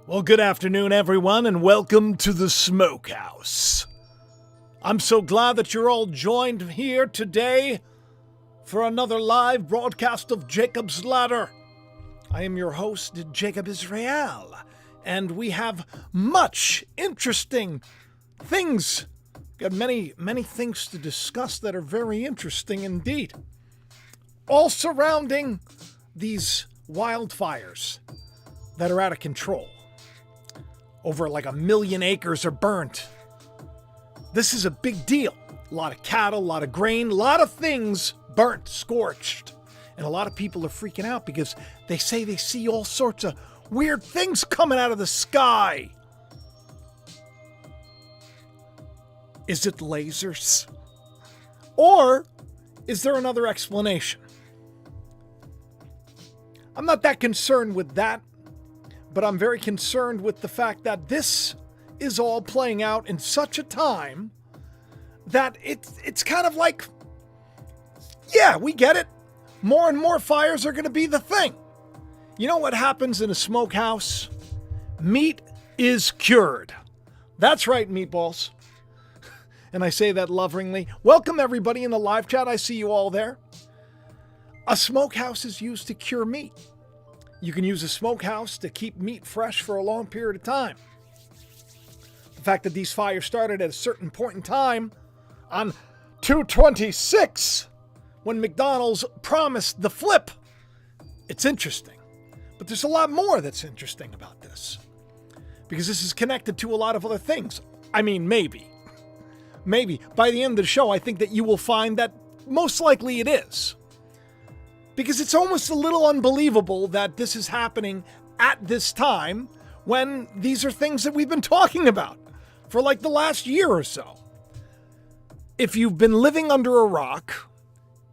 Well, good afternoon, everyone, and welcome to the Smokehouse. I'm so glad that you're all joined here today for another live broadcast of Jacob's Ladder. I am your host, Jacob Israel, and we have much interesting things. Got many things to discuss that are very interesting indeed. All surrounding these wildfires that are out of control. Over like 1 million acres are burnt. This is a big deal. A lot of cattle, a lot of grain, a lot of things burnt, scorched. And a lot of people are freaking out because they say they see all sorts of weird things coming out of the sky. Is it lasers? Or is there another explanation? I'm not that concerned with that. But I'm very concerned with the fact that this is all playing out in such a time that it's kind of like, yeah, we get it. More and more fires are going to be the thing. You know what happens in a smokehouse? Meat is cured. That's right, meatballs. And I say that lovingly. Welcome, everybody, in the live chat. I see you all there. A smokehouse is used to cure meat. You can use a smokehouse to keep meat fresh for a long period of time. The fact that these fires started at a certain point in time on 2/26, when McDonald's promised the flip, it's interesting. But there's a lot more that's interesting about this. Because this is connected to a lot of other things. I mean, maybe. Maybe. By the end of the show, I think that you will find that most likely it is. Because it's almost a little unbelievable that this is happening at this time when these are things that we've been talking about for like the last year or so. If you've been living under a rock,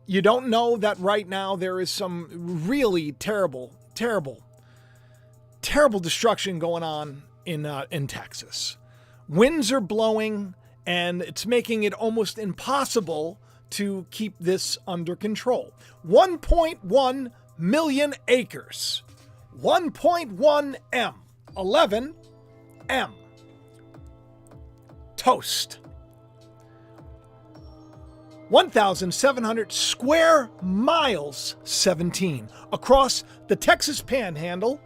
you don't know that right now there is some really terrible destruction going on in Texas. Winds are blowing, and it's making it almost impossible to keep this under control. 1.1 million acres. 1.1 M. 11 M. Toast. 1,700 square miles, 17, across the Texas Panhandle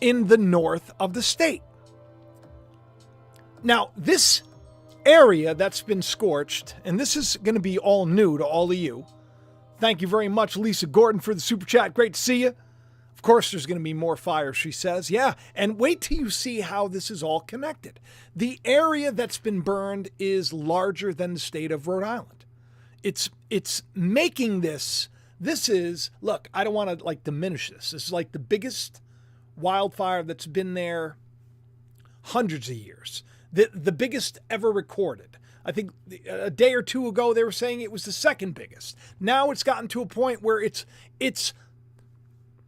in the north of the state. Now, this area that's been scorched, and this is going to be all new to all of you. Thank you very much, Lisa Gordon, for the super chat. Great to see you. Of course, there's going to be more fires, she says. Yeah, and wait till you see how this is all connected. The area that's been burned is larger than the state of Rhode Island. It's making this is, look, I don't want to diminish this. This is like the biggest wildfire that's been there hundreds of years. The biggest ever recorded. I think a day or two ago they were saying it was the second biggest. Now it's gotten to a point where it's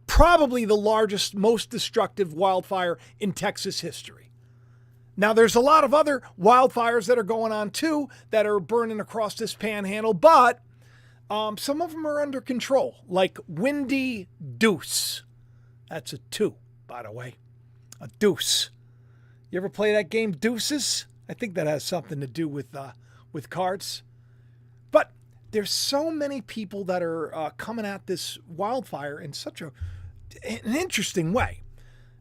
probably the largest, most destructive wildfire in Texas history. Now there's a lot of other wildfires that are going on too that are burning across this panhandle, but some of them are under control, like Windy Deuce. That's a 2, by the way. A deuce. You ever play that game Deuces? I think that has something to do with cards. But there's so many people that are coming at this wildfire in such an interesting way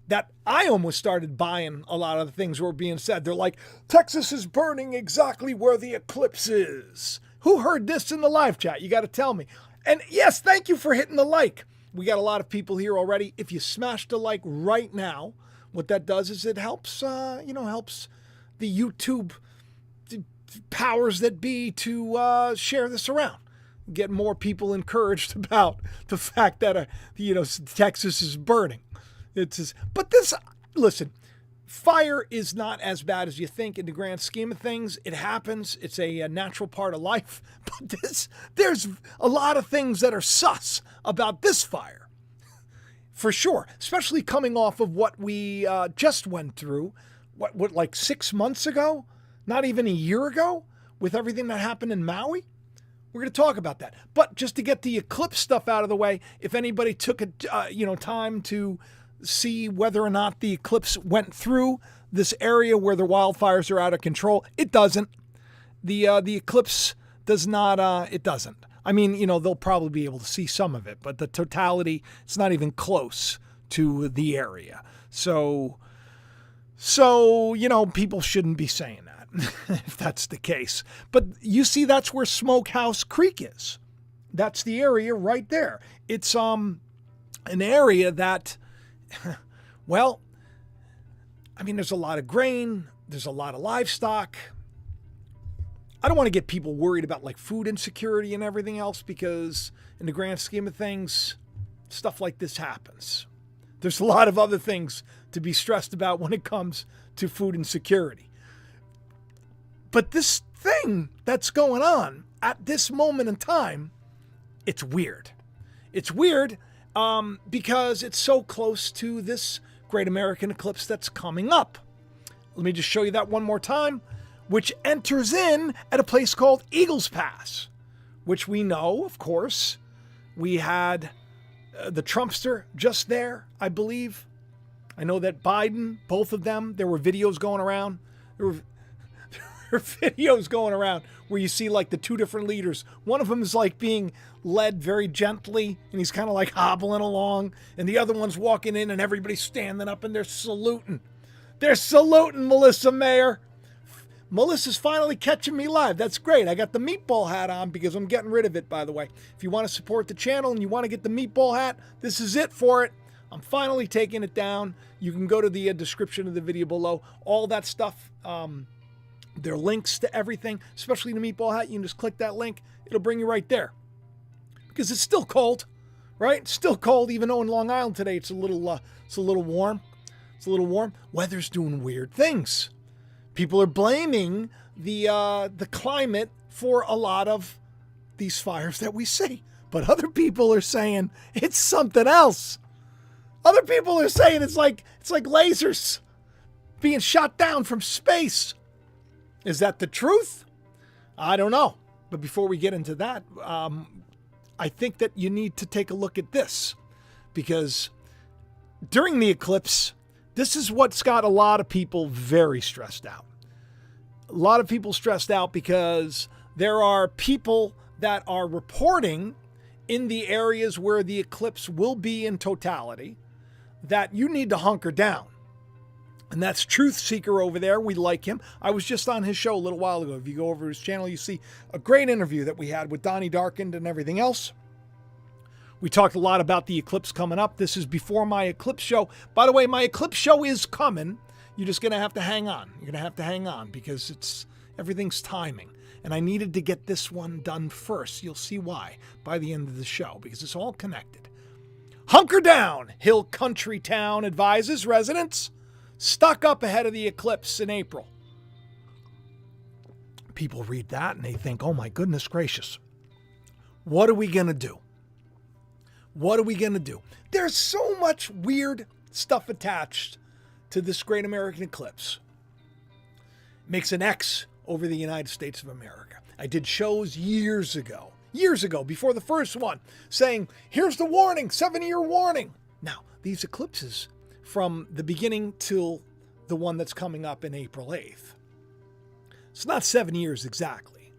that I almost started buying a lot of the things that were being said. They're like, Texas is burning exactly where the eclipse is. Who heard this in the live chat? You got to tell me. And yes, thank you for hitting the like. We got a lot of people here already. If you smash the like right now, what that does is it helps, helps the YouTube powers that be to share this around, get more people encouraged about the fact that Texas is burning. But this, listen, fire is not as bad as you think in the grand scheme of things. It happens. It's a natural part of life. But there's a lot of things that are sus about this fire. For sure, especially coming off of what we just went through, like 6 months ago, not even a year ago, with everything that happened in Maui. We're going to talk about that. But just to get the eclipse stuff out of the way, if anybody took time to see whether or not the eclipse went through this area where the wildfires are out of control. It doesn't. The eclipse does not, it doesn't. I mean, they'll probably be able to see some of it, but the totality, it's not even close to the area. So people shouldn't be saying that if that's the case. But you see, that's where Smokehouse Creek is. That's the area right there. It's an area that, well, I mean, there's a lot of grain, there's a lot of livestock. I don't want to get people worried about like food insecurity and everything else, because in the grand scheme of things, stuff like this happens. There's a lot of other things to be stressed about when it comes to food insecurity. But this thing that's going on at this moment in time, it's weird. It's weird because it's so close to this great American eclipse that's coming up. Let me just show you that one more time, which enters in at a place called Eagles Pass, which we know, of course, we had the Trumpster just there, I believe. I know that Biden, both of them, there were videos going around. There were videos going around where you see like the two different leaders. One of them is like being led very gently and he's kind of like hobbling along, and the other one's walking in and everybody's standing up and they're saluting. They're saluting Melissa Mayer. Melissa's finally catching me live. That's great. I got the meatball hat on because I'm getting rid of it, by the way. If you want to support the channel and you want to get the meatball hat, this is it for it. I'm finally taking it down. You can go to the description of the video below. All that stuff, there are links to everything, especially the meatball hat. You can just click that link. It'll bring you right there. Because it's still cold, right? It's still cold, even though in Long Island today it's a little warm. It's a little warm. Weather's doing weird things. People are blaming the climate for a lot of these fires that we see. But other people are saying it's something else. Other people are saying it's like lasers being shot down from space. Is that the truth? I don't know. But before we get into that, I think that you need to take a look at this. Because during the eclipse, this is what's got a lot of people very stressed out. A lot of people stressed out because there are people that are reporting in the areas where the eclipse will be in totality that you need to hunker down. And that's Truth Seeker over there. We like him. I was just on his show a little while ago. If you go over his channel, you see a great interview that we had with Donnie Darkened and everything else. We talked a lot about the eclipse coming up. This is before my eclipse show. By the way, my eclipse show is coming. You're just going to have to hang on. You're going to have to hang on because everything's timing. And I needed to get this one done first. You'll see why by the end of the show, because it's all connected. Hunker down, Hill Country Town advises residents. Stock up ahead of the eclipse in April. People read that and they think, oh my goodness gracious. What are we going to do? What are we going to do? There's so much weird stuff attached to this great American eclipse. Makes an X over the United States of America. I did shows years ago, before the first one, saying, here's the warning, 7-year warning. Now, these eclipses from the beginning till the one that's coming up in April 8th. It's not 7 years exactly.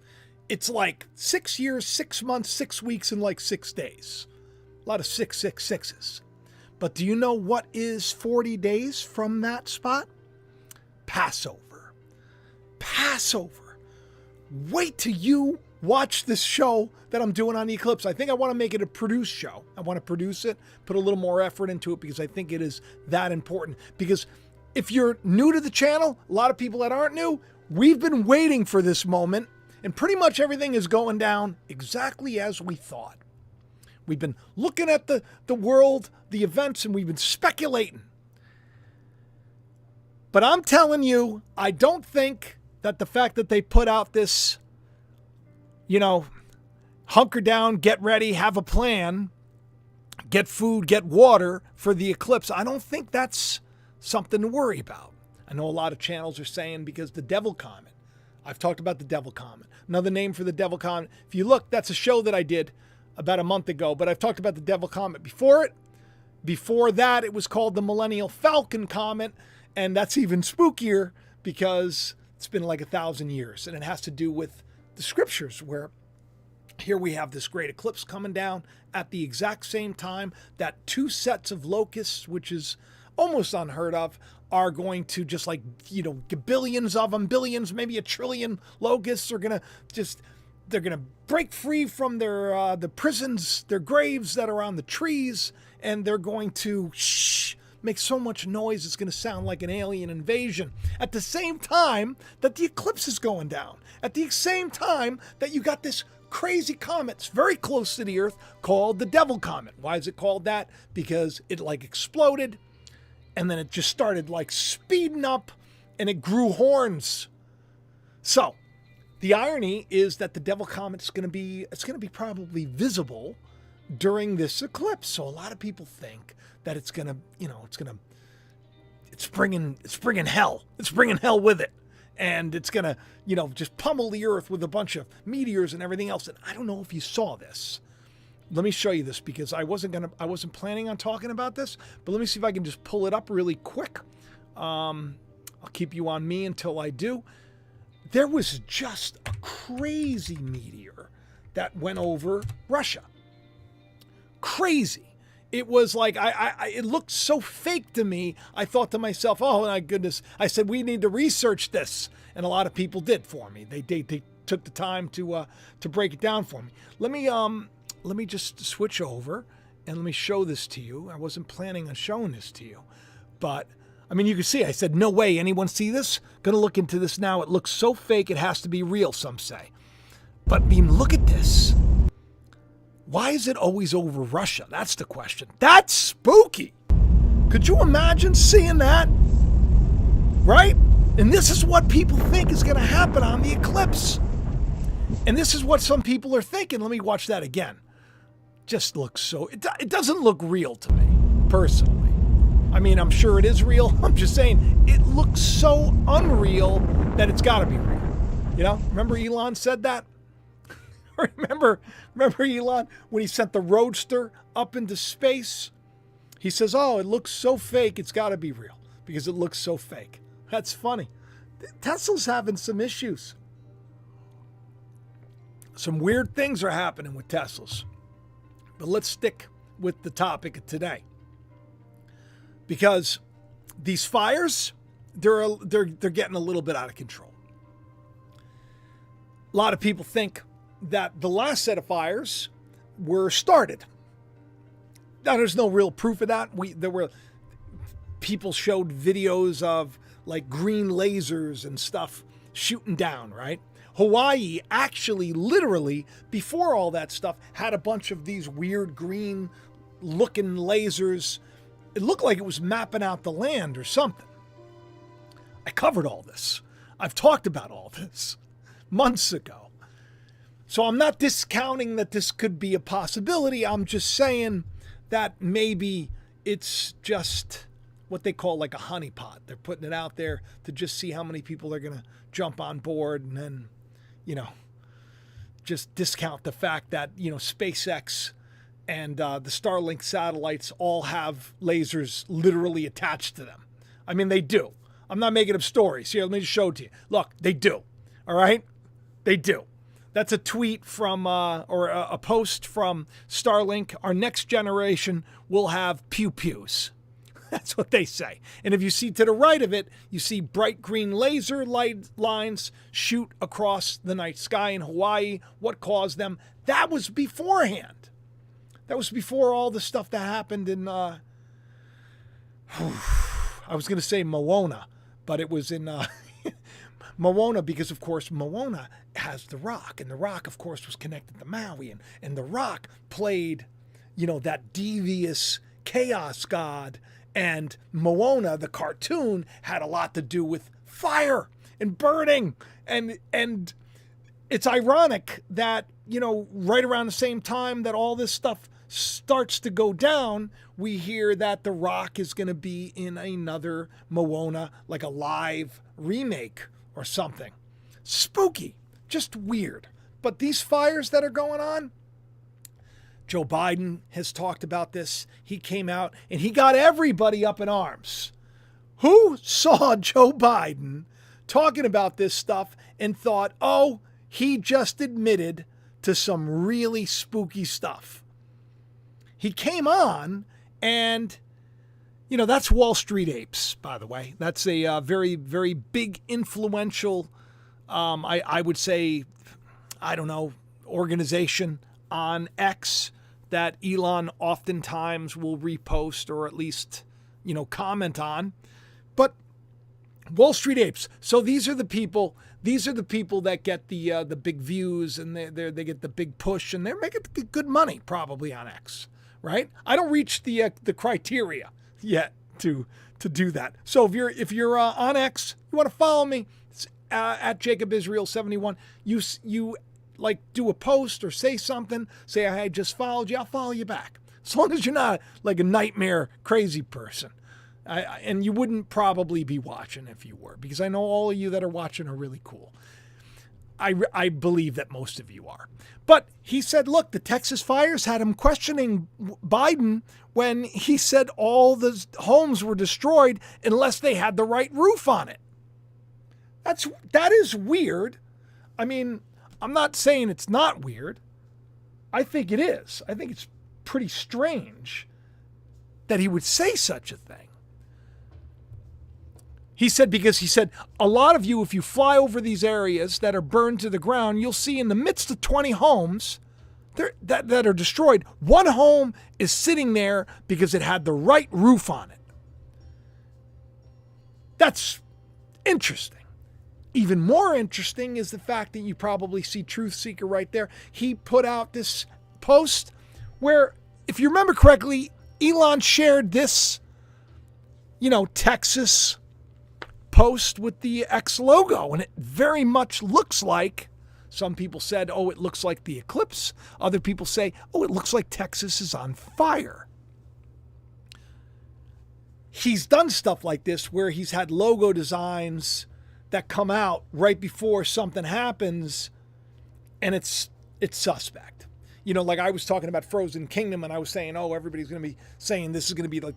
It's like 6 years, 6 months, 6 weeks, and like 6 days. A lot of 666s. But do you know what is 40 days from that spot? Passover. Passover. Wait till you watch this show that I'm doing on the eclipse. I think I want to make it a produced show. I want to produce it, put a little more effort into it because I think it is that important. Because if you're new to the channel, a lot of people that aren't new, we've been waiting for this moment, and pretty much everything is going down exactly as we thought. We've been looking at the world, the events, and we've been speculating. But I'm telling you, I don't think that the fact that they put out this, hunker down, get ready, have a plan, get food, get water for the eclipse, I don't think that's something to worry about. I know a lot of channels are saying because the Devil Comet. I've talked about the Devil Comet. Another name for the Devil Comet. If you look, that's a show that I did about a month ago, but I've talked about the Devil Comet before it. Before that, it was called the Millennial Falcon Comet, and that's even spookier because it's been like 1,000 years, and it has to do with the scriptures, where here we have this great eclipse coming down at the exact same time that two sets of locusts, which is almost unheard of, are going to just like, billions of them, billions, maybe 1 trillion locusts are going to they're going to break free from their the prisons, their graves that are on the trees, and they're going to make so much noise it's going to sound like an alien invasion. At the same time that the eclipse is going down, at the same time that you got this crazy comet, it's very close to the Earth, called the Devil Comet. Why is it called that? Because it like exploded, and then it just started like speeding up, and it grew horns. So the irony is that the Devil Comet is going to be probably visible during this eclipse. So a lot of people think that it's bringing hell. It's bringing hell with it. And it's going to, just pummel the Earth with a bunch of meteors and everything else. And I don't know if you saw this. Let me show you this, because I wasn't planning on talking about this, but let me see if I can just pull it up really quick. I'll keep you on me until I do. There was just a crazy meteor that went over Russia. Crazy. It was like, it looked so fake to me. I thought to myself, oh my goodness. I said, we need to research this. And a lot of people did for me. They took the time to break it down for me. Let me just switch over and let me show this to you. I wasn't planning on showing this to you, but I mean, you can see, I said, no way, anyone see this? Gonna look into this now. It looks so fake, it has to be real, some say. But I mean, look at this. Why is it always over Russia? That's the question. That's spooky. Could you imagine seeing that? Right? And this is what people think is gonna happen on the eclipse. And this is what some people are thinking. Let me watch that again. Just looks so, it doesn't look real to me, personally. I mean, I'm sure it is real. I'm just saying, it looks so unreal that it's got to be real. Remember Elon said that? remember Elon when he sent the Roadster up into space? He says, oh, it looks so fake, it's got to be real because it looks so fake. That's funny. Tesla's having some issues. Some weird things are happening with Teslas. But let's stick with the topic of today. Because these fires, they're getting a little bit out of control. A lot of people think that the last set of fires were started. Now, there's no real proof of that. People showed videos of like green lasers and stuff shooting down, right? Hawaii actually, literally, before all that stuff, had a bunch of these weird green looking lasers. It looked like it was mapping out the land or something. I covered all this. I've talked about all this months ago. So I'm not discounting that this could be a possibility. I'm just saying that maybe it's just what they call like a honeypot. They're putting it out there to just see how many people are going to jump on board and then, just discount the fact that, SpaceX and the Starlink satellites all have lasers literally attached to them. I mean, they do. I'm not making up stories. Here, let me just show it to you. Look, they do. All right? They do. That's a tweet from, or a post from Starlink. Our next generation will have pew-pews. That's what they say. And if you see to the right of it, you see bright green laser light lines shoot across the night sky in Hawaii. What caused them? That was beforehand. That was before all the stuff that happened in, I was going to say Moana, but it was in Moana because, of course, Moana has the Rock. And the Rock, of course, was connected to Maui. And the Rock played, that devious chaos god. And Moana, the cartoon, had a lot to do with fire and burning. And it's ironic that, right around the same time that all this stuff starts to go down, we hear that The Rock is going to be in another Moana, like a live remake or something. Spooky. Just weird. But these fires that are going on, Joe Biden has talked about this. He came out and he got everybody up in arms. Who saw Joe Biden talking about this stuff and thought, oh, he just admitted to some really spooky stuff? He came on and, you know, that's Wall Street Apes, by the way. That's a very, very big, influential, I would say, I don't know, organization on X that Elon oftentimes will repost or at least, you know, comment on. But Wall Street Apes. So these are the people that get the big views and they get the big push and they're making good money probably on X, right? I don't reach the criteria yet to do that. So if you're on X, you want to follow me, it's, at Jacob Israel 71. You like do a post or say something, say I just followed you, I'll follow you back. As long as you're not like a nightmare crazy person. And you wouldn't probably be watching if you were, because I know all of you that are watching are really cool. I believe that most of you are. But he said, look, the Texas fires had him questioning Biden when he said all the homes were destroyed unless they had the right roof on it. That is weird. I mean, I'm not saying it's not weird. I think it is. I think it's pretty strange that he would say such a thing. He said, because he said, a lot of you, if you fly over these areas that are burned to the ground, you'll see in the midst of 20 homes that are destroyed, one home is sitting there because it had the right roof on it. That's interesting. Even more interesting is the fact that you probably see Truth Seeker right there. He put out this post where, if you remember correctly, Elon shared this, you know, Texas post with the X logo, and it very much looks like, some people said, oh, it looks like the eclipse. Other people say, oh, it looks like Texas is on fire. He's done stuff like this where he's had logo designs that come out right before something happens, and it's suspect. You know, like I was talking about Frozen Kingdom, and I was saying, oh, everybody's going to be saying this is going to be like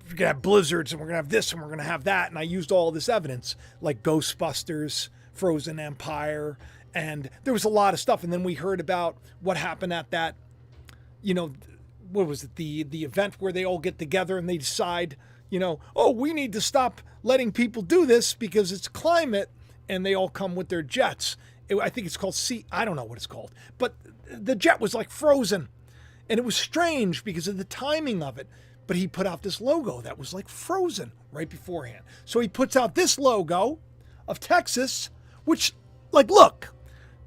we're going to have blizzards, and we're going to have this, and we're going to have that. And I used all this evidence, like Ghostbusters, Frozen Empire, and there was a lot of stuff. And then we heard about what happened at that, you know, what was it, the event where they all get together and they decide, you know, oh, we need to stop letting people do this because it's climate, and they all come with their jets. I think it's called I don't know what it's called, but the jet was like frozen, and it was strange because of the timing of it. But he put out this logo that was like frozen right beforehand. So he puts out this logo of Texas, which, like, look,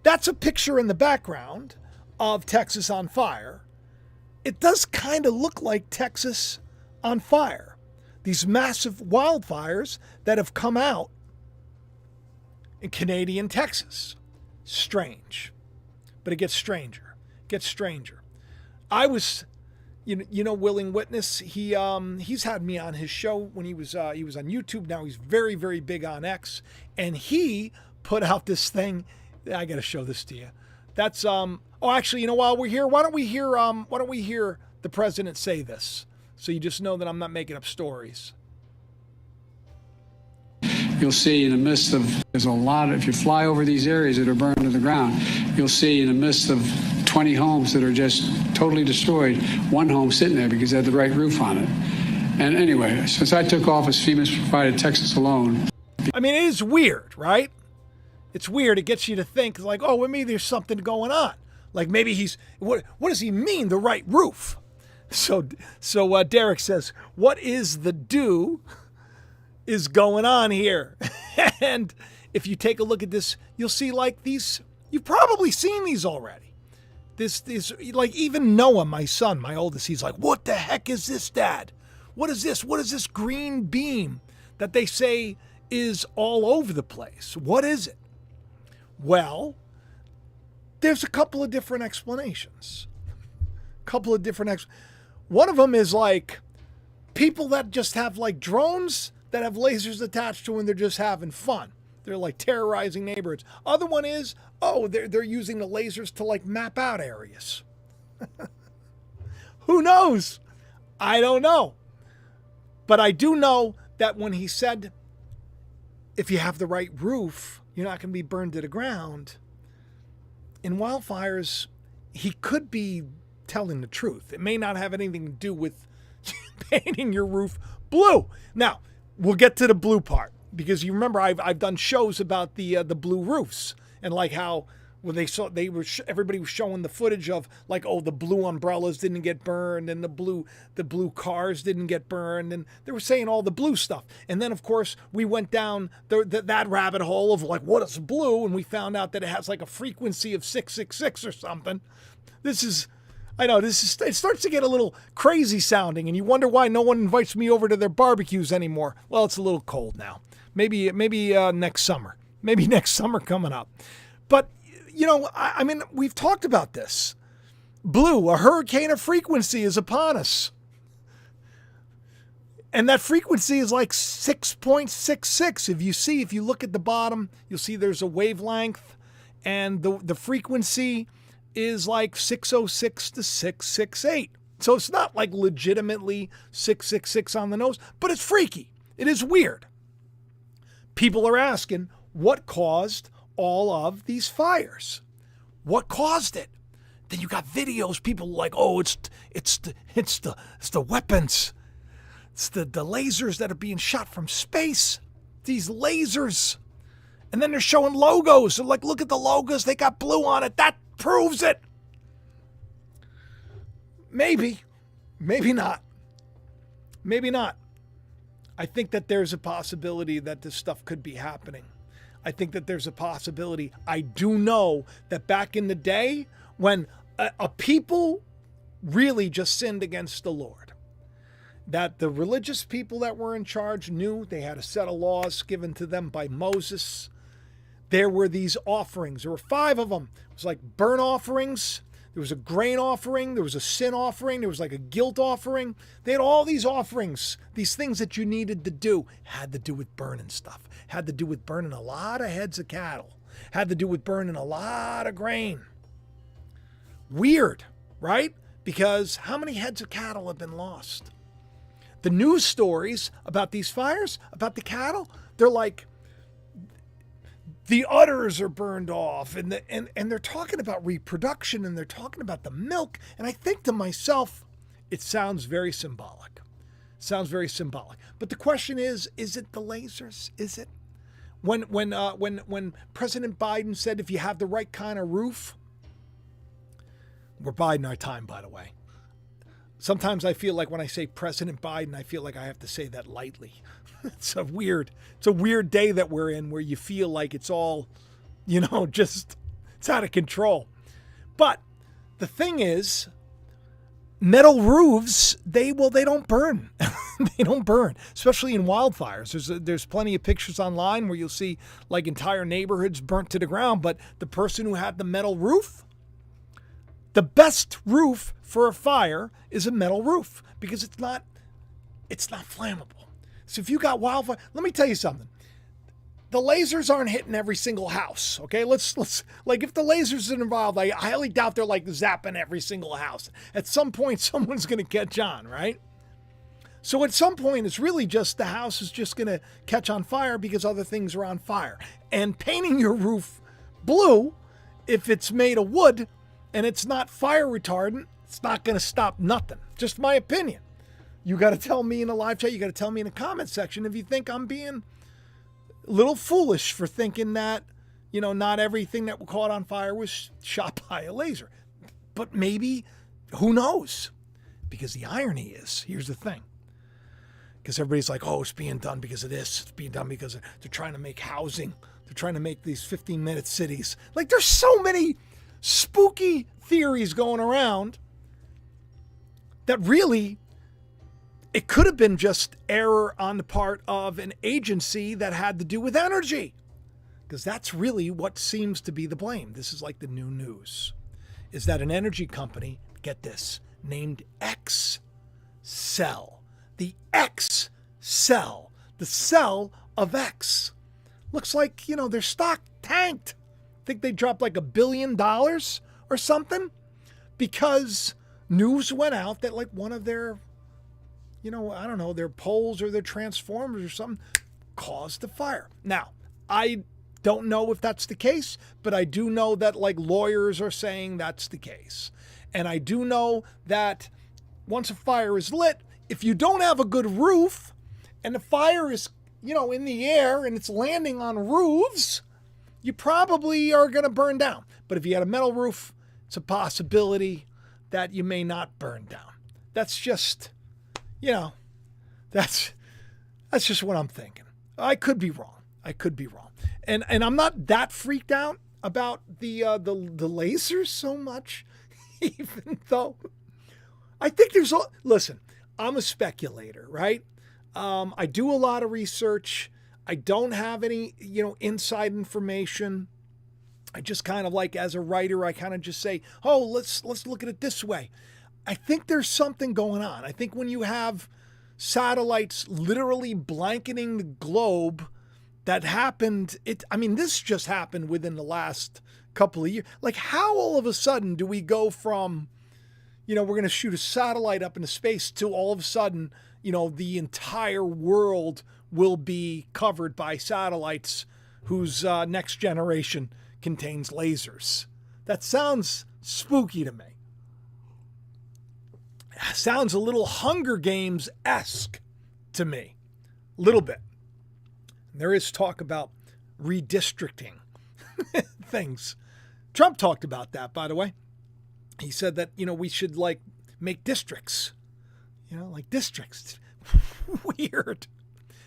that's a picture in the background of Texas on fire. It does kind of look like Texas on fire. These massive wildfires that have come out in Canadian Texas. Strange. But it gets stranger. It gets stranger. I was... You know, Willing Witness, he's had me on his show when he was on YouTube. Now he's very, very big on X, and he put out this thing. I got to show this to you. That's actually, you know, while we're here, why don't we hear the president say this, so you just know that I'm not making up stories. You'll see in the midst of, there's a lot, if you fly over these areas that are burned to the ground, you'll see in the midst of 20 homes that are just totally destroyed, one home sitting there because it had the right roof on it. And anyway, since I took office, FEMA's provided Texas alone. I mean, it is weird, right? It's weird. It gets you to think, like, oh, well, maybe there's something going on. Like maybe what does he mean, the right roof? So Derek says, what is the do is going on here? And if you take a look at this, you'll see like these, you've probably seen these already. This like even Noah, my son, my oldest, he's like, what the heck is this, Dad? What is this? What is this green beam that they say is all over the place? What is it? Well, there's a couple of different explanations. One of them is like people that just have like drones that have lasers attached to them and they're just having fun. They're like terrorizing neighborhoods. Other one is, oh, they're using the lasers to like map out areas. Who knows? I don't know. But I do know that when he said, if you have the right roof, you're not going to be burned to the ground. In wildfires, he could be telling the truth. It may not have anything to do with painting your roof blue. Now, we'll get to the blue part, because you remember I've done shows about the blue roofs, and like how when everybody was showing the footage of like, oh, the blue umbrellas didn't get burned and the blue cars didn't get burned, and they were saying all the blue stuff. And then of course we went down that rabbit hole of like, what is blue, and we found out that it has like a frequency of 666 or something. It starts to get a little crazy sounding, and you wonder why no one invites me over to their barbecues anymore. Well, it's a little cold now. Maybe next summer. Maybe next summer coming up. But, I mean, we've talked about this. Blue, a hurricane of frequency is upon us. And that frequency is like 6.66. If you look at the bottom, you'll see there's a wavelength, and the frequency is like 606 to 668. So it's not like legitimately 666 on the nose, but it's freaky. It is weird. People are asking, what caused all of these fires? What caused it? Then you got videos, people like, oh, it's the weapons. It's the lasers that are being shot from space. These lasers. And then they're showing logos. They're like, look at the logos. They got blue on it. That proves it. Maybe. Maybe not. Maybe not. I think that there's a possibility that this stuff could be happening. I think that there's a possibility. I do know that back in the day when a people really just sinned against the Lord, that the religious people that were in charge knew they had a set of laws given to them by Moses. There were these offerings. There were 5 of them. It was like burnt offerings. There was a grain offering. There was a sin offering. There was like a guilt offering. They had all these offerings, these things that you needed to do. Had to do with burning stuff. Had to do with burning a lot of heads of cattle. Had to do with burning a lot of grain. Weird, right? Because how many heads of cattle have been lost? The news stories about these fires, about the cattle, they're like, the udders are burned off, and they're talking about reproduction, and they're talking about the milk. And I think to myself, it sounds very symbolic. Sounds very symbolic. But the question is it the lasers? Is it? When President Biden said, if you have the right kind of roof, we're biding our time, by the way. Sometimes I feel like when I say President Biden, I feel like I have to say that lightly. It's a weird day that we're in, where you feel like it's all, it's out of control. But the thing is, metal roofs, they don't burn. They don't burn, especially in wildfires. There's plenty of pictures online where you'll see like entire neighborhoods burnt to the ground, but the person who had the metal roof, the best roof for a fire is a metal roof, because it's not flammable. So if you got wildfire, let me tell you something. The lasers aren't hitting every single house, okay? Let's like, if the lasers are involved, I highly doubt they're like zapping every single house. At some point, someone's going to catch on, right? So at some point, it's really just the house is just going to catch on fire because other things are on fire. And painting your roof blue, if it's made of wood and it's not fire retardant, it's not going to stop nothing. Just my opinion. You got to tell me in the live chat. You got to tell me in the comment section if you think I'm being a little foolish for thinking that, not everything that caught on fire was shot by a laser. But maybe, who knows? Because the irony is, here's the thing. Because everybody's like, oh, it's being done because of this. It's being done because they're trying to make housing. They're trying to make these 15-minute cities. Like, there's so many spooky theories going around that really, it could have been just error on the part of an agency that had to do with energy, because that's really what seems to be the blame. This is like the new news, is that an energy company, get this, named X-Cell, the X-Cell, the cell of X. Looks like, their stock tanked. I think they dropped like $1 billion or something because news went out that like one of their, I don't know, their poles or their transformers or something caused the fire. Now, I don't know if that's the case, but I do know that like lawyers are saying that's the case. And I do know that once a fire is lit, if you don't have a good roof and the fire is, in the air and it's landing on roofs, you probably are going to burn down. But if you had a metal roof, it's a possibility that you may not burn down. That's just, that's just what I'm thinking. I could be wrong. And I'm not that freaked out about the lasers so much, even though I think listen, I'm a speculator, right? I do a lot of research. I don't have any, inside information. I just kind of like, as a writer, I kind of just say, oh, let's look at it this way. I think there's something going on. I think when you have satellites literally blanketing the globe, that happened, this just happened within the last couple of years. Like, how all of a sudden do we go from, we're going to shoot a satellite up into space to all of a sudden, the entire world will be covered by satellites whose next generation contains lasers? That sounds spooky to me. Sounds a little Hunger Games-esque to me. A little bit. There is talk about redistricting things. Trump talked about that, by the way. He said that, we should like make districts. Like districts. Weird.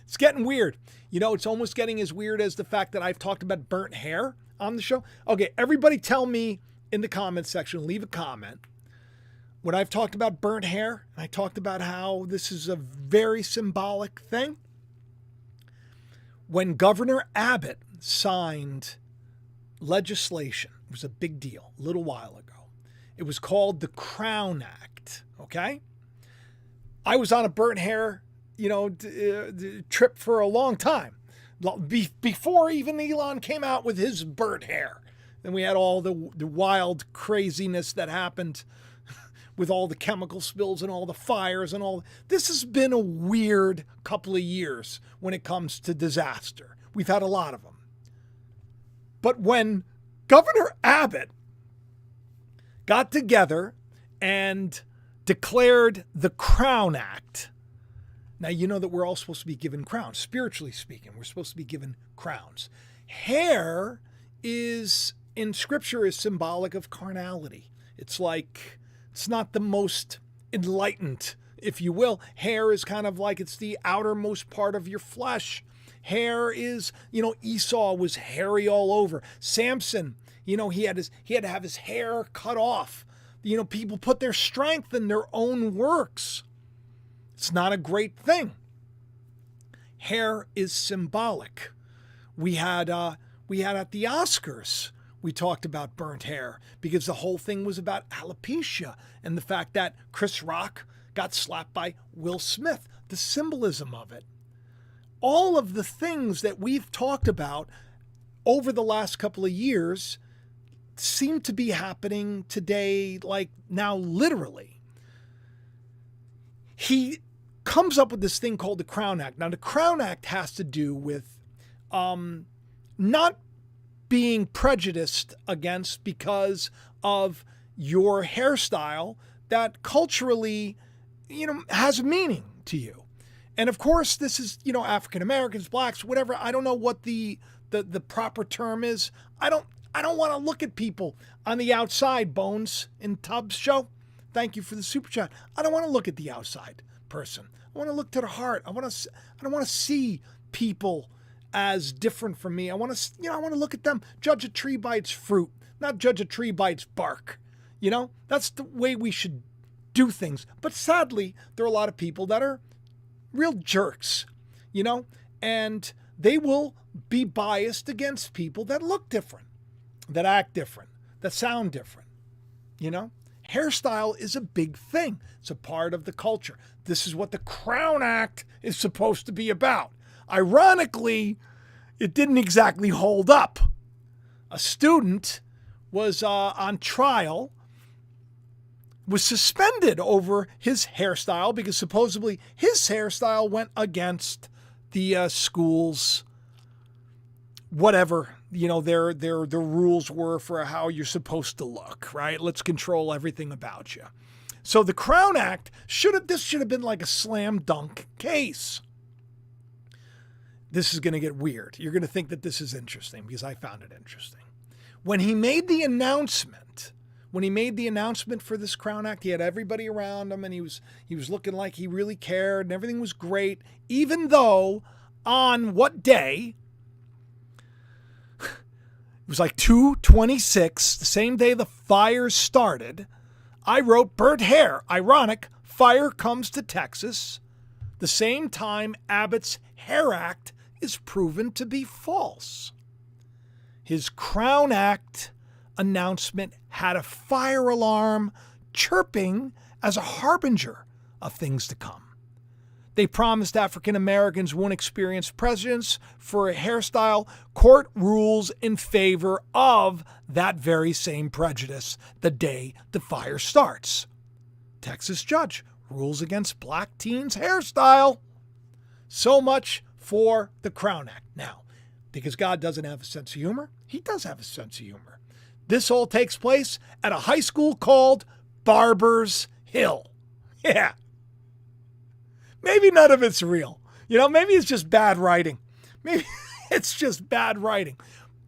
It's getting weird. It's almost getting as weird as the fact that I've talked about burnt hair on the show. Okay, everybody tell me in the comments section, leave a comment. When I've talked about burnt hair, and I talked about how this is a very symbolic thing. When Governor Abbott signed legislation, it was a big deal a little while ago. It was called the Crown Act, okay? I was on a burnt hair, trip for a long time. Before even Elon came out with his burnt hair. Then we had all the wild craziness that happened with all the chemical spills and all the fires and all. This has been a weird couple of years when it comes to disaster. We've had a lot of them. But when Governor Abbott got together and declared the Crown Act, now you know that we're all supposed to be given crowns. Spiritually speaking, we're supposed to be given crowns. Hair is, in Scripture, is symbolic of carnality. It's like, it's not the most enlightened, if you will. Hair is kind of like it's the outermost part of your flesh. Hair is, Esau was hairy all over. Samson, he had to have his hair cut off. People put their strength in their own works. It's not a great thing. Hair is symbolic. We had at the Oscars, we talked about burnt hair because the whole thing was about alopecia and the fact that Chris Rock got slapped by Will Smith, the symbolism of it. All of the things that we've talked about over the last couple of years seem to be happening today, like now, literally. He comes up with this thing called the Crown Act. Now, the Crown Act has to do with not being prejudiced against because of your hairstyle that culturally, has meaning to you. And of course, this is, African Americans, blacks, whatever. I don't know what the proper term is. I don't want to look at people on the outside. Bones in Tubbs show. Thank you for the super chat. I don't want to look at the outside person. I want to look to the heart. I don't want to see people as different from me. I want to look at them, judge a tree by its fruit, not judge a tree by its bark. That's the way we should do things. But sadly, there are a lot of people that are real jerks, and they will be biased against people that look different, that act different, that sound different. Hairstyle is a big thing. It's a part of the culture. This is what the Crown Act is supposed to be about. Ironically, it didn't exactly hold up. A student was on trial was suspended over his hairstyle because supposedly his hairstyle went against the school's whatever, their rules were for how you're supposed to look, right? Let's control everything about you. So the Crown Act should have been like a slam dunk case. This is going to get weird. You're going to think that this is interesting because I found it interesting. When he made the announcement for this Crown Act, he had everybody around him and he was looking like he really cared and everything was great, even though on what day? It was like 2/26, the same day the fires started. I wrote burnt hair. Ironic, fire comes to Texas. The same time Abbott's Hair Act is proven to be false. His Crown Act announcement had a fire alarm chirping as a harbinger of things to come. They promised African Americans wouldn't experience prejudice for a hairstyle. Court rules in favor of that very same prejudice the day the fire starts. Texas judge rules against black teens' hairstyle. So much for the Crown Act. Now, because God doesn't have a sense of humor, he does have a sense of humor. This all takes place at a high school called Barbers Hill. Yeah. Maybe none of it's real. Maybe it's just bad writing. Maybe it's just bad writing.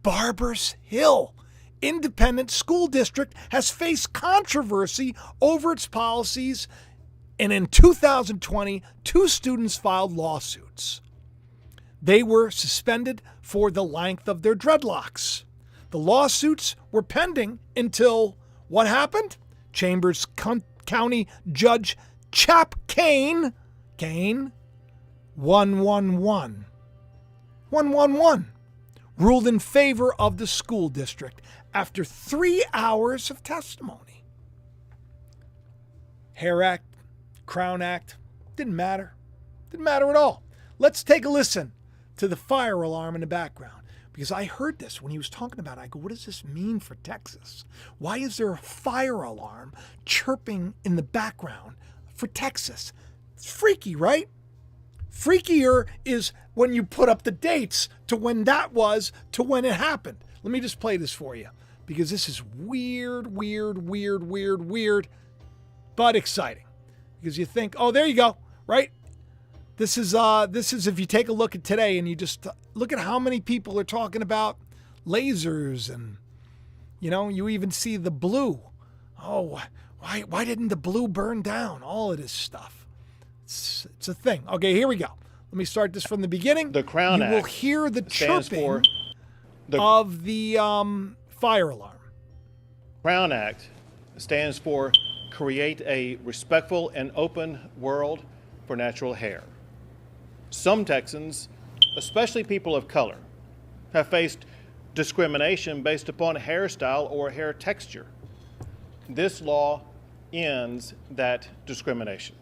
Barbers Hill Independent School District has faced controversy over its policies, and in 2020, 2 students filed lawsuits. They were suspended for the length of their dreadlocks. The lawsuits were pending until what happened? Chambers County Judge Chap Kane 111 ruled in favor of the school district after 3 hours of testimony. Hair Act, Crown Act, didn't matter. Didn't matter at all. Let's take a listen to the fire alarm in the background, because I heard this when he was talking about it. I go, what does this mean for Texas? Why is there a fire alarm chirping in the background for Texas? It's freaky, right? Freakier is when you put up the dates to when that was to when it happened. Let me just play this for you, because this is weird, but exciting. Because you think, oh, there you go, right? This is if you take a look at today and you just look at how many people are talking about lasers, and you even see the blue. Oh, why didn't the blue burn down? All of this stuff. It's a thing. Okay, here we go. Let me start this from the beginning. The Crown Act. You will hear the chirping of the fire alarm. Crown Act stands for Create a Respectful and Open World for Natural Hair. Some Texans, especially people of color, have faced discrimination based upon hairstyle or hair texture. This law ends that discrimination.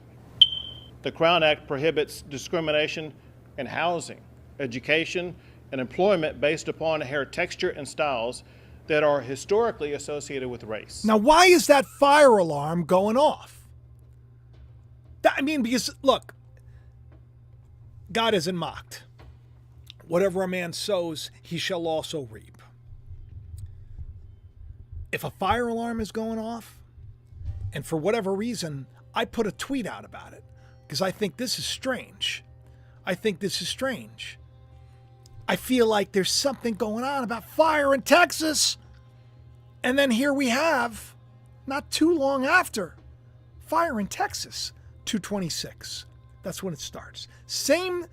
The Crown Act prohibits discrimination in housing, education, and employment based upon hair texture and styles that are historically associated with race. Now, why is that fire alarm going off? Because, look, God isn't mocked. Whatever a man sows, he shall also reap. If a fire alarm is going off, and for whatever reason, I put a tweet out about it, because I think this is strange. I feel like there's something going on about fire in Texas. And then here we have, not too long after, fire in Texas, 2/26. That's when it starts. Same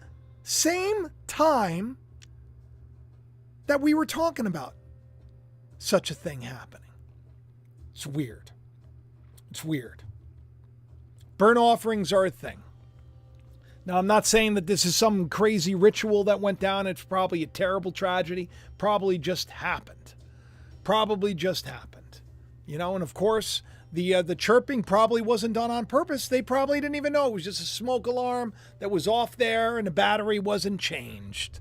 time that we were talking about such a thing happening. It's weird. Burnt offerings are a thing. Now, I'm not saying that this is some crazy ritual that went down. It's probably a terrible tragedy. Probably just happened. And of course, the chirping probably wasn't done on purpose. They probably didn't even know. It was just a smoke alarm that was off there and the battery wasn't changed.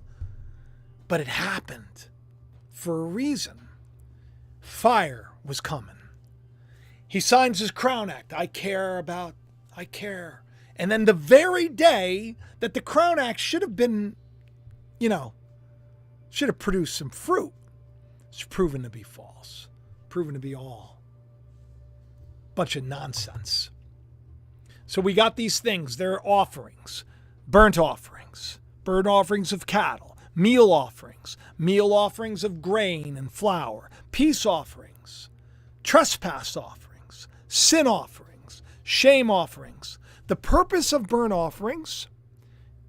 But it happened for a reason. Fire was coming. He signs his Crown Act. I care. And then the very day that the Crown Act should have been, should have produced some fruit, it's proven to be false, proven to be all a bunch of nonsense. So we got these things. They're offerings, burnt offerings of cattle, meal offerings of grain and flour, peace offerings, trespass offerings, sin offerings, shame offerings. The purpose of burnt offerings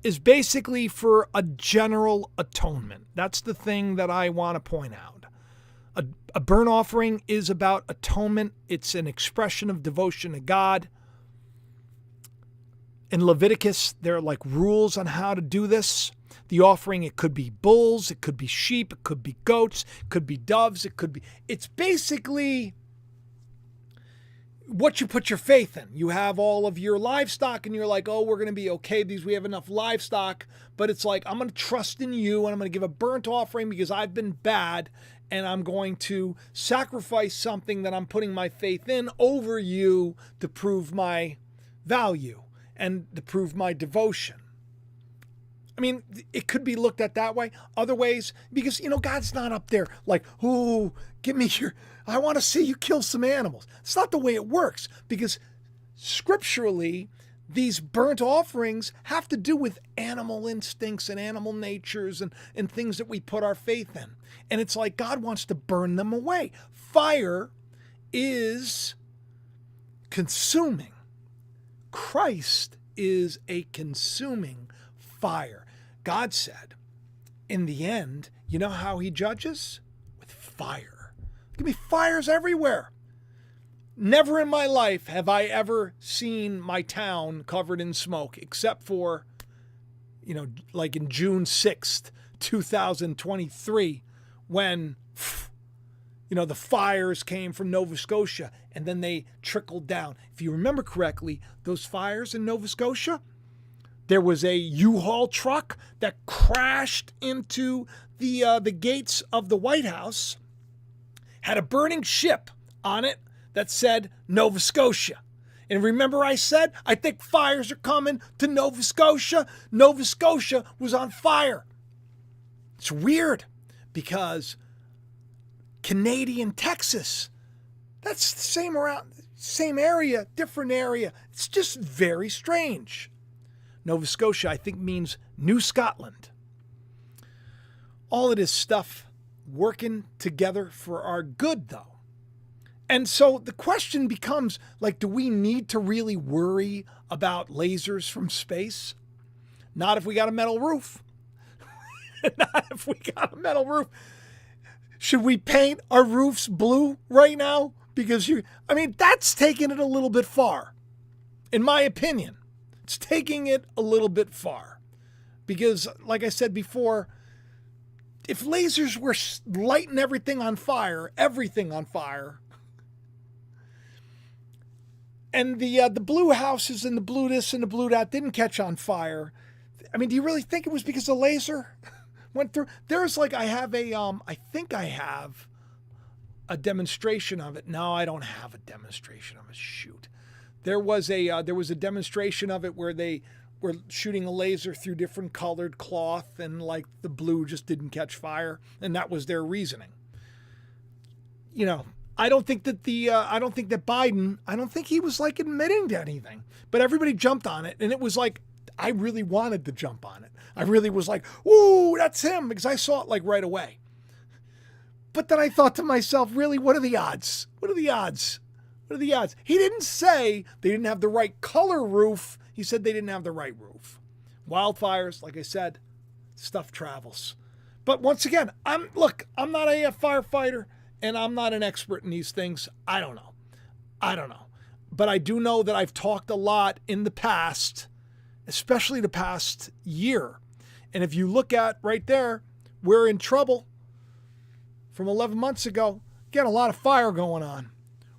is basically for a general atonement. That's the thing that I want to point out. A burnt offering is about atonement. It's an expression of devotion to God. In Leviticus, there are like rules on how to do this. The offering, it could be bulls, it could be sheep, it could be goats, it could be doves, it's basically what you put your faith in. You have all of your livestock and you're like, oh, we're going to be okay. We have enough livestock, but it's like, I'm going to trust in you and I'm going to give a burnt offering because I've been bad and I'm going to sacrifice something that I'm putting my faith in over you to prove my value and to prove my devotion. I mean, it could be looked at that way. Other ways, because, God's not up there like, oh, I want to see you kill some animals. It's not the way it works, because scripturally, these burnt offerings have to do with animal instincts and animal natures and things that we put our faith in. And it's like God wants to burn them away. Fire is consuming. Christ is a consuming fire. God said, in the end, you know how he judges? With fire. Give me fires everywhere. Never in my life have I ever seen my town covered in smoke, except for, like in June 6th, 2023, when, the fires came from Nova Scotia and then they trickled down. If you remember correctly, those fires in Nova Scotia, there was a U-Haul truck that crashed into the gates of the White House, had a burning ship on it that said Nova Scotia. And remember I said, I think fires are coming to Nova Scotia. Nova Scotia was on fire. It's weird because Canadian Texas, that's the same area, different area. It's just very strange. Nova Scotia, I think, means New Scotland. All of this stuff working together for our good, though. And so the question becomes, do we need to really worry about lasers from space? Not if we got a metal roof. Not if we got a metal roof. Should we paint our roofs blue right now? Because that's taking it a little bit far, in my opinion. It's taking it a little bit far because, like I said before, if lasers were lighting everything on fire, and the blue houses and the blue this and the blue that didn't catch on fire, do you really think it was because the laser went through? There's I think I have a demonstration of it. No, I don't have a demonstration of it. Shoot. There was a demonstration of it where they were shooting a laser through different colored cloth and the blue just didn't catch fire, and that was their reasoning. I don't think that Biden, I don't think he was admitting to anything, but everybody jumped on it, and it was I really wanted to jump on it. I really was ooh, that's him, because I saw it right away. But then I thought to myself, really, what are the odds? What are the odds? He didn't say they didn't have the right color roof. He said they didn't have the right roof. Wildfires, like I said, stuff travels. But once again, I'm not a firefighter and I'm not an expert in these things. I don't know. But I do know that I've talked a lot in the past, especially the past year. And if you look at right there, we're in trouble from 11 months ago. Again, a lot of fire going on.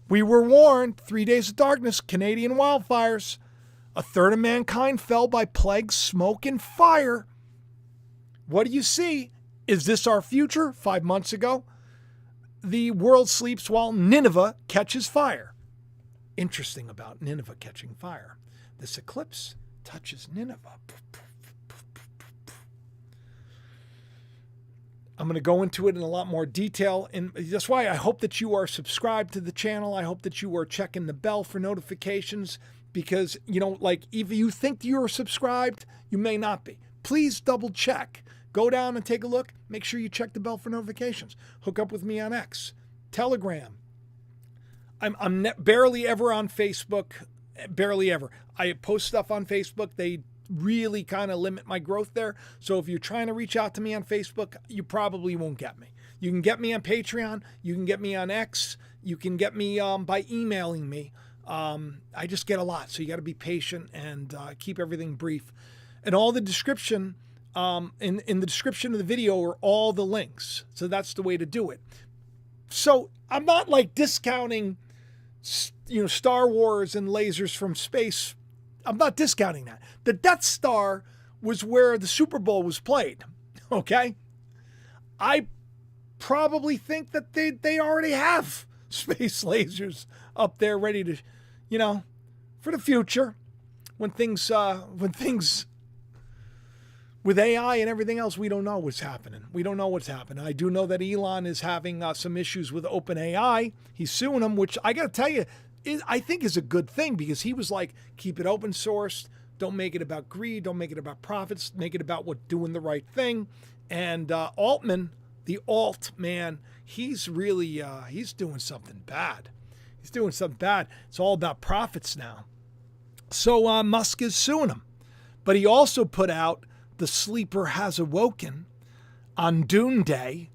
We were warned, 3 days of darkness, Canadian wildfires. A third of mankind fell by plague, smoke, and fire. What do you see? Is this our future? 5 months ago, the world sleeps while Nineveh catches fire. interesting about Nineveh catching fire. This eclipse touches Nineveh. I'm going to go into it in a lot more detail. And that's why I hope that you are subscribed to the channel. I hope that you are checking the bell for notifications because, like if you think you're subscribed, you may not be. Please double check. Go down and take a look. Make sure you check the bell for notifications. Hook up with me on X, Telegram. I'm barely ever on Facebook. Barely ever. I post stuff on Facebook. They really kind of limit my growth there. So if you're trying to reach out to me on Facebook, you probably won't get me. You can get me on Patreon. You can get me on X. You can get me by emailing me. I just get a lot. So you got to be patient and keep everything brief. And all the description, in the description of the video are all the links. So that's the way to do it. So I'm not like discounting, Star Wars and lasers from space. I'm not discounting that. The Death Star was where the Super Bowl was played. Okay? I probably think that they already have space lasers up there ready to, for the future when things with AI and everything else, we don't know what's happening. We don't know what's happening. I do know that Elon is having some issues with OpenAI. He's suing them, which I got to tell you, I think is a good thing because he was like, keep it open source. Don't make it about greed. Don't make it about profits. Make it about doing the right thing. And Altman, the alt man, he's really, he's doing something bad. He's doing something bad. It's all about profits now. So Musk is suing him. But he also put out The Sleeper Has Awoken on Dune Day,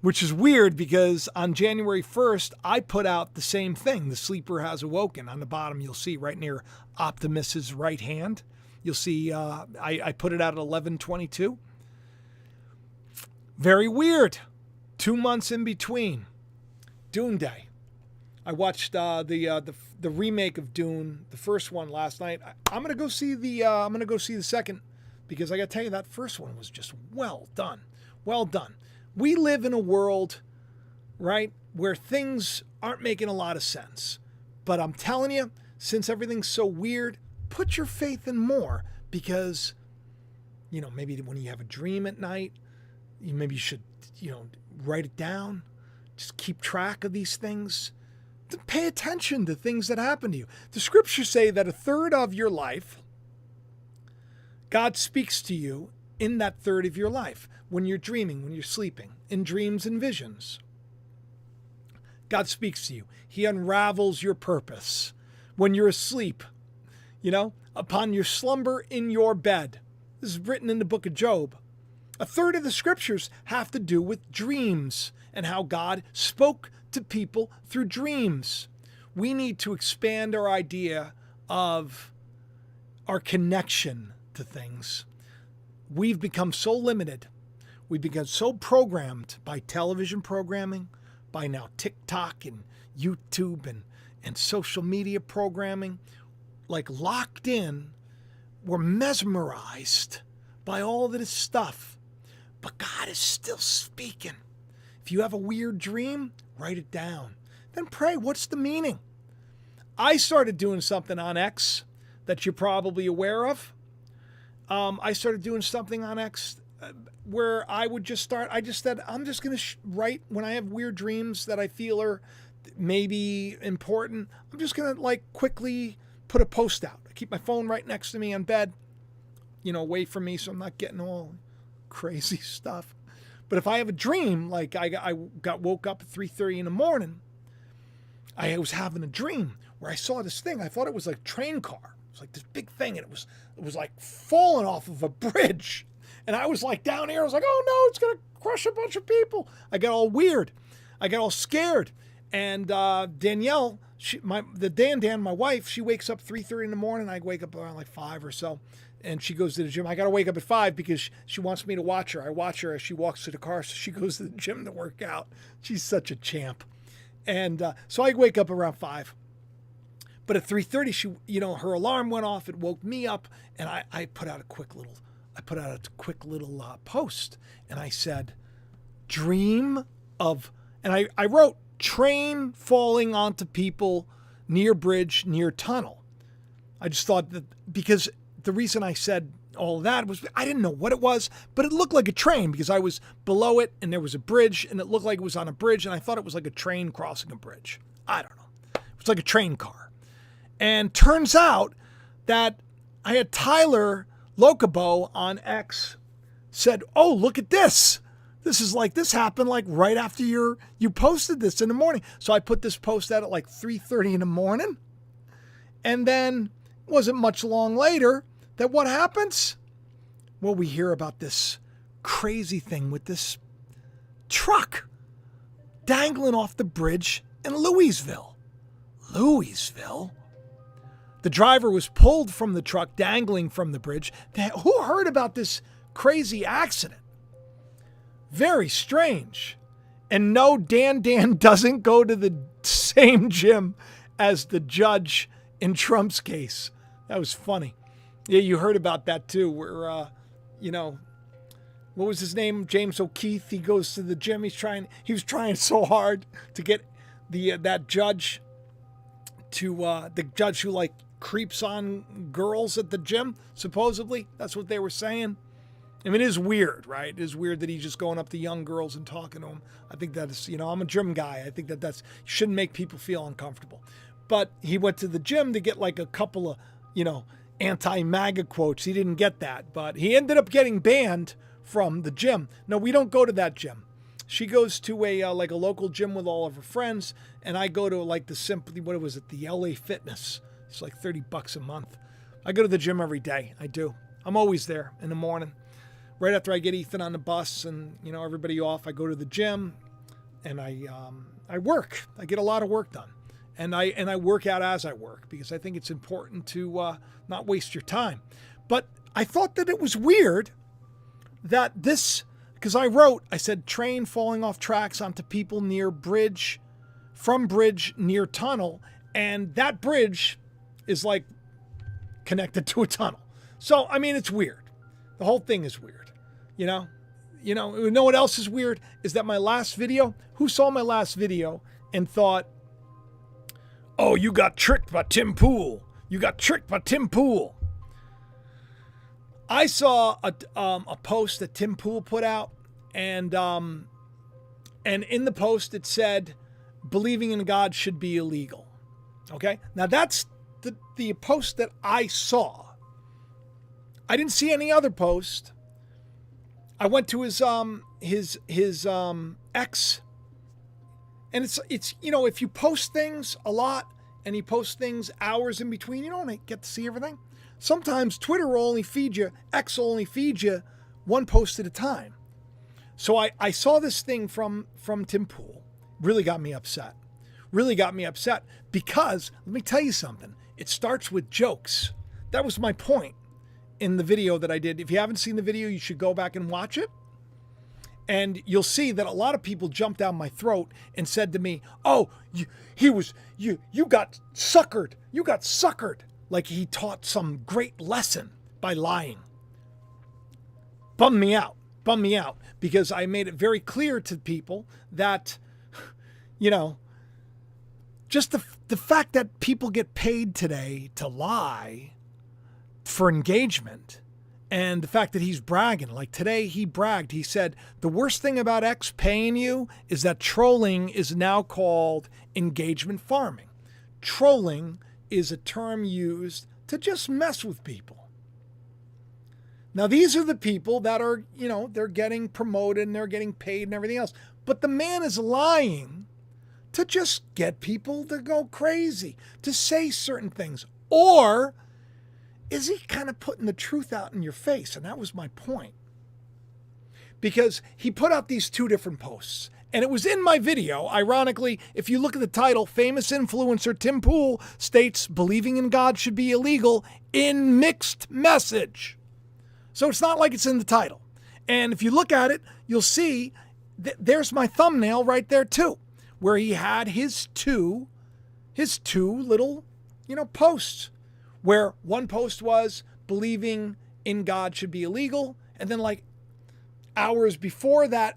which is weird because on January 1st, I put out the same thing. The Sleeper Has Awoken. On the bottom, you'll see right near Optimus's right hand. You'll see I put it out at 11:22. Very weird. 2 months in between. Dune Day. I watched the remake of Dune, the first one last night. I'm gonna go see the second because I gotta tell you that first one was just well done. Well done. We live in a world, right, where things aren't making a lot of sense. But I'm telling you, since everything's so weird, put your faith in more because, maybe when you have a dream at night, maybe you should, write it down. Just keep track of these things. To pay attention to things that happen to you. The scriptures say that a third of your life, God speaks to you in that third of your life. When you're dreaming, when you're sleeping, in dreams and visions. God speaks to you. He unravels your purpose. When you're asleep, upon your slumber in your bed. This is written in the book of Job. A third of the scriptures have to do with dreams and how God spoke to people through dreams. We need to expand our idea of our connection to things. We've become so limited. We've become so programmed by television programming, by now TikTok and YouTube and social media programming, like locked in. We're mesmerized by all of this stuff. But God is still speaking. If you have a weird dream, write it down. Then pray, what's the meaning? I started doing something on X that you're probably aware of. I started doing something on X where I just said, I'm just going to write when I have weird dreams that I feel are maybe important. I'm just going to quickly put a post out. I keep my phone right next to me on bed, away from me so I'm not getting all crazy stuff. But if I have a dream, like I woke up at 3:30 in the morning, I was having a dream where I saw this thing. I thought it was like a train car. It was like this big thing, and it was like falling off of a bridge. And I was like down here. I was like, oh no, it's gonna crush a bunch of people. I got all weird. I got all scared. And Danielle, Dan, my wife, she wakes up 3:30 in the morning. I wake up around like 5 or so. And she goes to the gym. I got to wake up at 5 because she wants me to watch her. I watch her as she walks to the car, so she goes to the gym to work out. She's such a champ. And so I wake up around 5. But at 3:30, she, her alarm went off. It woke me up, and I put out a quick little post, and I said, dream of, and I wrote train falling onto people near bridge, near tunnel. I just thought that, because the reason I said all that was I didn't know what it was, but it looked like a train because I was below it and there was a bridge and it looked like it was on a bridge and I thought it was like a train crossing a bridge. I don't know. It was like a train car. And turns out that I had Tyler Locobo on X said, "Oh, look at this. This happened like right after you posted this in the morning." So I put this post out at like 3:30 in the morning. And then it wasn't much long later that what happens? Well, we hear about this crazy thing with this truck dangling off the bridge in Louisville. Louisville? The driver was pulled from the truck, dangling from the bridge. Who heard about this crazy accident? Very strange. And no, Dan doesn't go to the same gym as the judge in Trump's case. That was funny. Yeah, you heard about that too, where, what was his name? James O'Keefe. He goes to the gym. He was trying so hard to get that judge to, the judge who like creeps on girls at the gym, supposedly. That's what they were saying. I mean, it is weird, right? It is weird that he's just going up to young girls and talking to them. I think that is, I'm a gym guy. I think that's shouldn't make people feel uncomfortable. But he went to the gym to get like a couple of, anti-MAGA quotes. He didn't get that, but he ended up getting banned from the gym. No, we don't go to that gym. She goes to a local gym with all of her friends, and I go to like the LA Fitness. It's like $30 a month. I go to the gym every day. I do. I'm always there in the morning. Right after I get Ethan on the bus and, everybody off, I go to the gym and I work. I get a lot of work done. And I work out as I work because I think it's important to not waste your time. But I thought that it was weird that because I said train falling off tracks onto people near bridge, from bridge near tunnel, and that bridge is like connected to a tunnel. So, I mean, it's weird. The whole thing is weird. You know what else is weird is that my last video, who saw my last video and thought, "Oh, you got tricked by Tim Pool. You got tricked by Tim Pool." I saw a post that Tim Pool put out, and in the post it said, "Believing in God should be illegal." Okay, now that's the post that I saw. I didn't see any other post. I went to his X. And it's if you post things a lot and you post things hours in between, you don't get to see everything. Sometimes Twitter will only feed you, X will only feed you one post at a time. So I saw this thing from Tim Pool. Really got me upset. Because, let me tell you something. It starts with jokes. That was my point in the video that I did. If you haven't seen the video, you should go back and watch it. And you'll see that a lot of people jumped down my throat and said to me, "Oh, you got suckered. You got suckered." Like he taught some great lesson by lying. Bummed me out because I made it very clear to people that, just the fact that people get paid today to lie for engagement. And the fact that he's bragging, like today he bragged, he said, the worst thing about X paying you is that trolling is now called engagement farming. Trolling is a term used to just mess with people. Now, these are the people that are, they're getting promoted and they're getting paid and everything else. But the man is lying to just get people to go crazy, to say certain things. Or is he kind of putting the truth out in your face? And that was my point. Because he put out these two different posts. And it was in my video. Ironically, if you look at the title, famous influencer Tim Pool states believing in God should be illegal in mixed message. So it's not like it's in the title. And if you look at it, you'll see there's my thumbnail right there too, where he had his two little, posts. Where one post was believing in God should be illegal. And then like hours before that,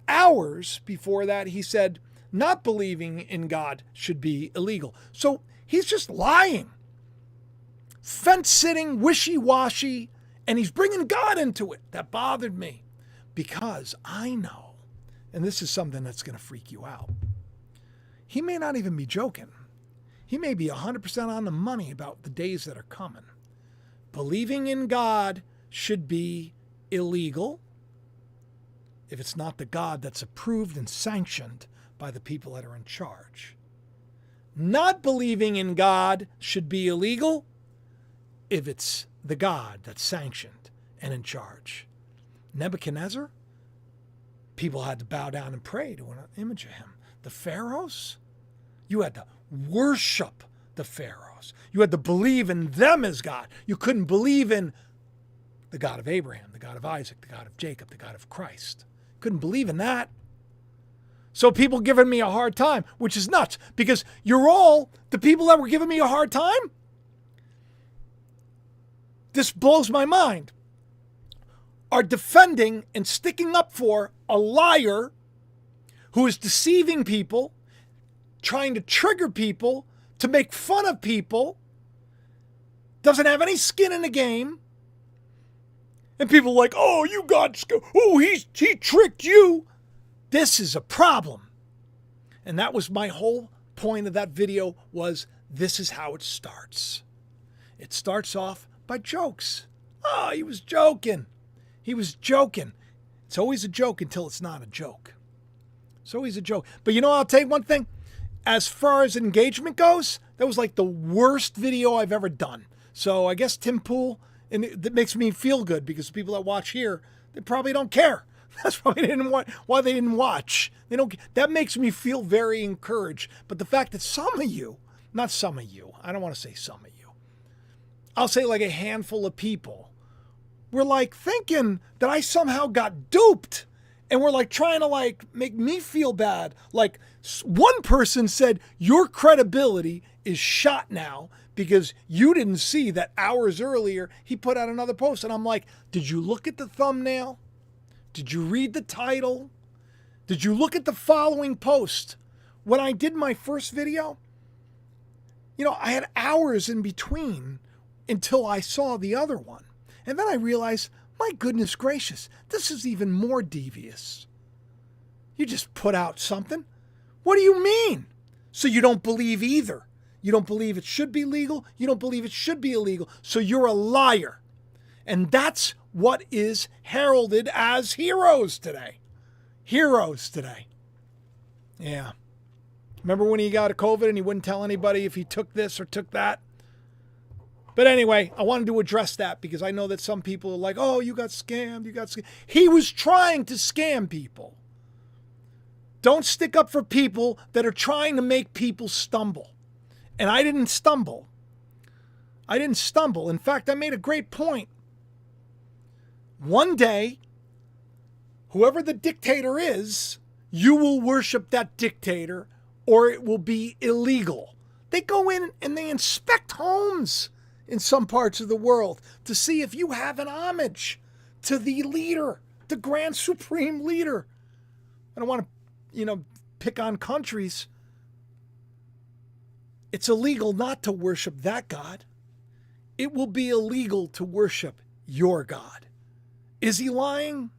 he said not believing in God should be illegal. So He's just lying. Fence-sitting, wishy-washy, and he's bringing God into it. That bothered me because I know, and this is something that's going to freak you out, he may not even be joking. He may be 100% on the money about the days that are coming. Believing in God should be illegal if it's not the God that's approved and sanctioned by the people that are in charge. Not believing in God should be illegal if it's the God that's sanctioned and in charge. Nebuchadnezzar, people had to bow down and pray to an image of him. The pharaohs, you had to worship the pharaohs. You had to believe in them as God. You couldn't believe in the God of Abraham, the God of Isaac, the God of Jacob, the God of Christ. Couldn't believe in that. So people giving me a hard time, which is nuts, because you're all the people that were giving me a hard time. This blows my mind. Are defending and sticking up for a liar who is deceiving people, trying to trigger people, to make fun of people, doesn't have any skin in the game. And people are like, oh, you got, oh, he tricked you. This is a problem. And that was my whole point of that video, was this is how it starts. It starts off by jokes. Oh, he was joking. He was joking. It's always a joke until it's not a joke. It's always a joke. But you know, I'll tell you one thing. As far as engagement goes, that was like the worst video I've ever done. So I guess Tim Pool, and that makes me feel good because the people that watch here, they probably don't care. That's probably why they didn't watch. They don't. That makes me feel very encouraged. But the fact that some of you, not some of you, I don't want to say some of you, I'll say like a handful of people, were like thinking that I somehow got duped. And we're like trying to like make me feel bad. Like one person said, your credibility is shot now because you didn't see that hours earlier he put out another post. And I'm like, did you look at the thumbnail? Did you read the title? Did you look at the following post? When I did my first video, you know, I had hours in between until I saw the other one. And then I realized, my goodness gracious, this is even more devious. You just put out something. What do you mean? So you don't believe either. You don't believe it should be legal. You don't believe it should be illegal. So you're a liar. And that's what is heralded as heroes today. Heroes today. Yeah. Remember when he got a COVID and he wouldn't tell anybody if he took this or took that? But anyway, I wanted to address that because I know that some people are like, oh, you got scammed, you got scammed. He was trying to scam people. Don't stick up for people that are trying to make people stumble. And I didn't stumble. I didn't stumble. In fact, I made a great point. One day, whoever the dictator is, you will worship that dictator or it will be illegal. They go in and they inspect homes in some parts of the world to see if you have an homage to the leader, the grand supreme leader. I don't want to, pick on countries. It's illegal not to worship that God. It will be illegal to worship your God. Is he lying?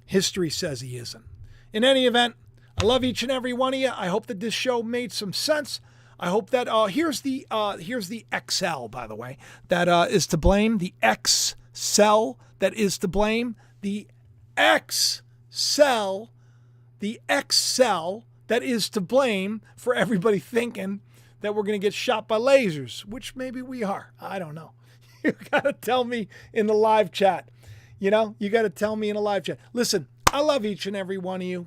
History says he isn't. In any event, I love each and every one of you. I hope that this show made some sense. I hope that here's the XL, by the way, that is to blame. The X-cell that is to blame. The X-cell that is to blame for everybody thinking that we're going to get shot by lasers, which maybe we are. I don't know. You got to tell me in the live chat. You got to tell me in a live chat. Listen, I love each and every one of you.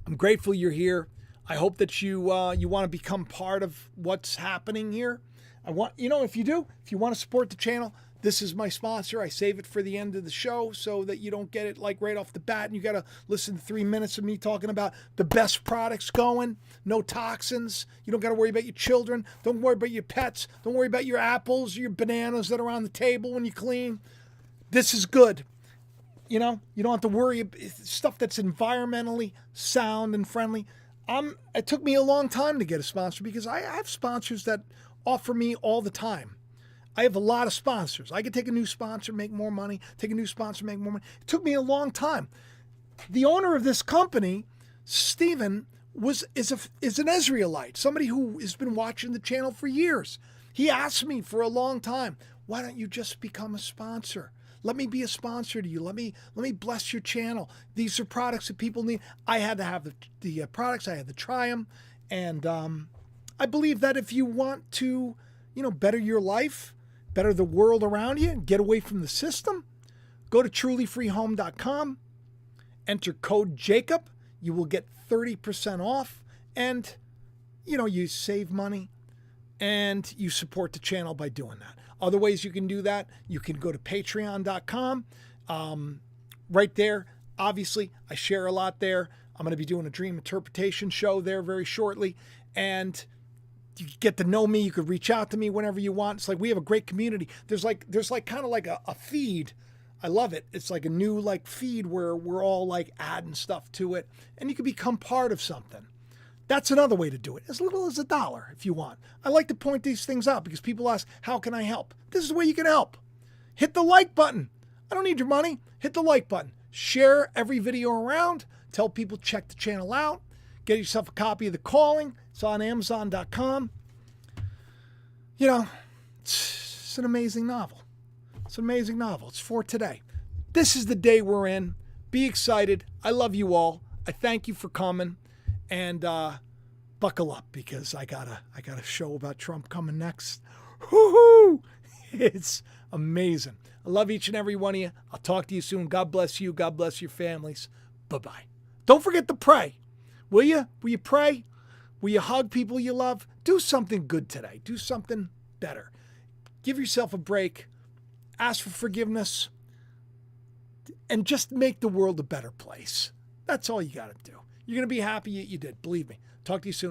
I'm grateful you're here. I hope that you want to become part of what's happening here. If you want to support the channel, this is my sponsor. I save it for the end of the show so that you don't get it like right off the bat and you got to listen to 3 minutes of me talking about the best products going, no toxins. You don't got to worry about your children. Don't worry about your pets. Don't worry about your apples or your bananas that are on the table when you clean. This is good. You don't have to worry about stuff that's environmentally sound and friendly. It took me a long time to get a sponsor because I have sponsors that offer me all the time. I have a lot of sponsors. I could take a new sponsor, make more money, take a new sponsor, make more money. It took me a long time. The owner of this company, Stephen, is an Israelite, somebody who has been watching the channel for years. He asked me for a long time, why don't you just become a sponsor? Let me be a sponsor to you. Let me bless your channel. These are products that people need. I had to have the products. I had to try them. And I believe that if you want to, better your life, better the world around you, and get away from the system, go to trulyfreehome.com, enter code Jacob. You will get 30% off, and, you save money, and you support the channel by doing that. Other ways you can do that, you can go to patreon.com. Right there, obviously, I share a lot there. I'm going to be doing a dream interpretation show there very shortly, and you get to know me. You could reach out to me whenever you want. It's like we have a great community. There's kind of like a feed. I love it. It's like a new feed where we're all adding stuff to it, and you can become part of something. That's another way to do it, as little as $1 if you want. I like to point these things out because people ask, how can I help? This is the way you can help. Hit the like button. I don't need your money. Hit the like button. Share every video around. Tell people check the channel out. Get yourself a copy of The Calling. It's on Amazon.com. It's an amazing novel. It's an amazing novel. It's for today. This is the day we're in. Be excited. I love you all. I thank you for coming. And buckle up because I got a show about Trump coming next. Woo-hoo! It's amazing. I love each and every one of you. I'll talk to you soon. God bless you. God bless your families. Bye-bye. Don't forget to pray. Will you? Will you pray? Will you hug people you love? Do something good today. Do something better. Give yourself a break. Ask for forgiveness. And just make the world a better place. That's all you got to do. You're going to be happy you did. Believe me. Talk to you soon.